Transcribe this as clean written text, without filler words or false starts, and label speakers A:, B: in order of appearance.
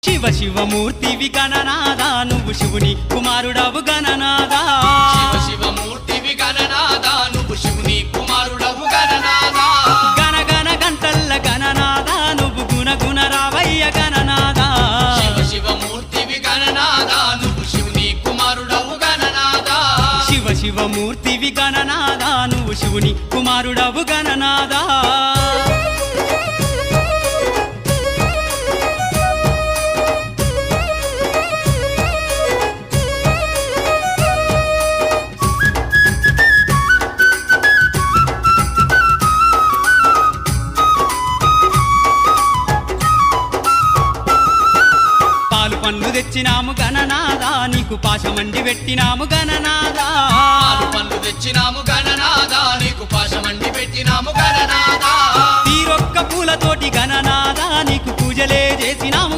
A: శివ శివమూర్తివి గణనాదా నువ్వు శివుని కుమారుడవు గణనాదా
B: శివ శివమూర్తివి గణనాదా నువ్వు శివుని కుమారుడవు గణనాదా
A: గణ గణ గంటల్ల గణనాదా నువ్వు గుణ గుణ రావయ్య గణనాదా
B: శివ శివమూర్తివి గణనాదా నువ్వు శివుని కుమారుడవు గణనాదా
A: శివ శివమూర్తివి గణనాదా నువ్వు శివుని కుమారుడవు గణనాదా పండ్లు తెచ్చినాము గణనాదా నీకు పాశమండి పెట్టినాము గణనాదా
B: పండ్లు తెచ్చినాము గణనాదా నీకు పాశమండి పెట్టినాము గణనాదా
A: తీరొక్క పూలతోటి గణనాదా నీకు పూజలే చేసినాము